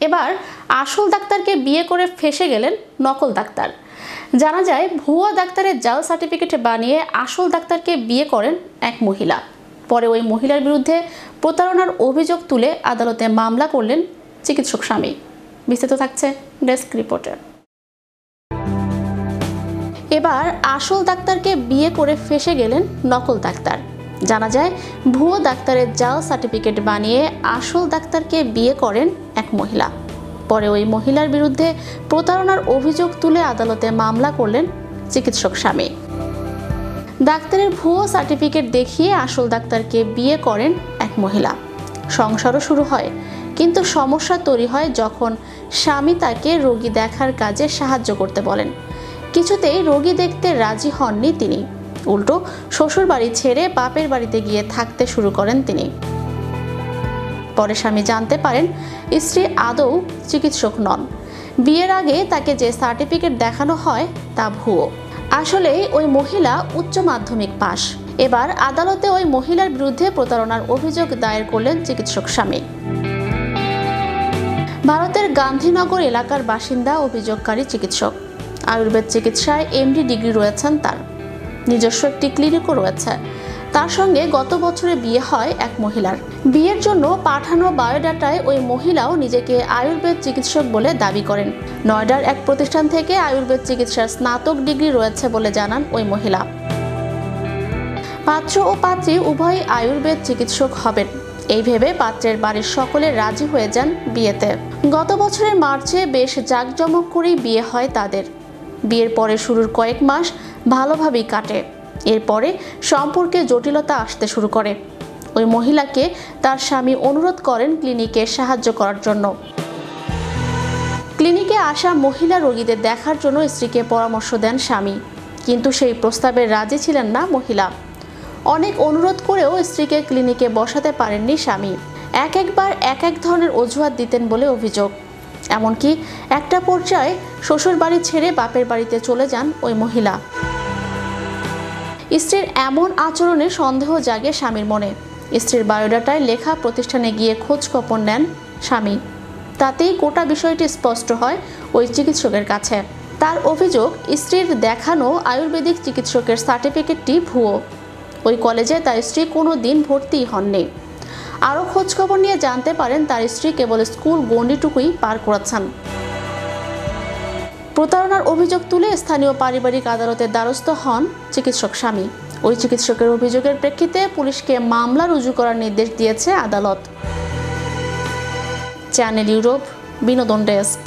এবার আসল ডাক্তারকে বিয়ে করে ফেঁসে গেলেন নকল ডাক্তার। জানা যায় ভুয়া ডাক্তারের জাল সার্টিফিকেট বানিয়ে আসল ডাক্তারকে বিয়ে করেন এক মহিলা। পরে ওই মহিলার বিরুদ্ধে প্রতারণার অভিযোগ তুলে আদালতে মামলা করলেন চিকিৎসক স্বামী। বিস্তারিত থাকছে ডেস্ক রিপোর্টে। এবার আসল ডাক্তারকে বিয়ে করে ফেঁসে গেলেন নকল ডাক্তার। জানা যায় ভুয়ো ডাক্তারের জাল সার্টিফিকেট বানিয়ে আসল ডাক্তারকে বিয়ে করেন এক মহিলা। পরে ওই মহিলার বিরুদ্ধে প্রতারণার অভিযোগ তুলে আদালতে মামলা করলেন চিকিৎসক স্বামী। ডাক্তারের ভুয়ো সার্টিফিকেট দেখিয়ে আসল ডাক্তারকে বিয়ে করেন এক মহিলা। সংসারও শুরু হয়, কিন্তু সমস্যা তৈরি হয় যখন স্বামী তাকে রোগী দেখার কাজে সাহায্য করতে বলেন। কিছুতেই রোগী দেখতে রাজি হননি তিনি, উল্টো শ্বশুর বাড়ি ছেড়ে বাপের বাড়িতে গিয়ে থাকতে শুরু করেন তিনি। পরে স্বামী জানতে পারেন স্ত্রী আদৌ চিকিৎসক নন। বিয়ের আগে তাকে যে সার্টিফিকেট দেখানো হয় তা ভুয়ো। আসলে ওই মহিলা উচ্চ মাধ্যমিক পাশ। এবার আদালতে ওই মহিলার বিরুদ্ধে প্রতারণার অভিযোগ দায়ের করলেন চিকিৎসক স্বামী। ভারতের গান্ধীনগর এলাকার বাসিন্দা অভিযোগকারী চিকিৎসক। আয়ুর্বেদ চিকিৎসায় এমডি ডিগ্রি রয়েছেন তার। নিজস্ব একটি ক্লিনিকও রয়েছে। তার সঙ্গে গত বছরে বিয়ে হয় এক মহিলার। বিয়ের জন্য পাঠানো বায়োডাটায় ওই মহিলাও নিজেকে আয়ুর্বেদ চিকিৎসক বলে দাবি করেন। নয়ডার এক প্রতিষ্ঠান থেকে আয়ুর্বেদ চিকিৎসার স্নাতক ডিগ্রি রয়েছে বলে জানান ওই মহিলা। পাত্র ও পাত্রী উভয় আয়ুর্বেদ চিকিৎসক হবেন এই ভেবে পাত্রের বাড়ির সকলে রাজি হয়ে যান বিয়েতে। গত বছরের মার্চে বেশ জাঁকজমক করেই বিয়ে হয় তাদের। বিয়ের পরে শুরুর কয়েক মাস ভালোভাবেই কাটে। এরপরে সম্পর্কে জটিলতা আসতে শুরু করে। ওই মহিলাকে তার স্বামী অনুরোধ করেন ক্লিনিকে সাহায্য করার জন্য। ক্লিনিকে আসা মহিলা রোগীদের দেখার জন্য স্ত্রীকে পরামর্শ দেন স্বামী, কিন্তু সেই প্রস্তাবে রাজি ছিলেন না মহিলা। অনেক অনুরোধ করেও স্ত্রীকে ক্লিনিকে বসাতে পারেননি স্বামী। একবার এক ধরনের অজুহাত দিতেন বলে অভিযোগ। এমনকি একটা পর্যায়ে শ্বশুর বাড়ি ছেড়ে বাপের বাড়িতে চলে যান ওই মহিলা। স্ত্রীর এমন আচরণে সন্দেহ জাগে স্বামীর মনে। স্ত্রীর বায়োডাটায় লেখা প্রতিষ্ঠানে গিয়ে খোঁজ খবর নেন স্বামী। তাতেই গোটা বিষয়টি স্পষ্ট হয় ওই চিকিৎসকের কাছে। তার অভিযোগ স্ত্রীর দেখানো আয়ুর্বেদিক চিকিৎসকের সার্টিফিকেটটি ভুয়ো। ওই কলেজে তার স্ত্রী কোনো দিন ভর্তিই হননি। আরও খোঁজখবর নিয়ে জানতে পারেন তার স্ত্রী কেবল স্কুল গণ্ডিটুকুই পার করেছেন। প্রতারণার অভিযোগ তুলে স্থানীয় পারিবারিক আদালতের দ্বারস্থ হন চিকিৎসক স্বামী। ওই চিকিৎসকের অভিযোগের প্রেক্ষিতে পুলিশকে মামলা রুজু করার নির্দেশ দিয়েছে আদালত। চ্যানেল ইউরোপ, বিনোদন ডেস্ক।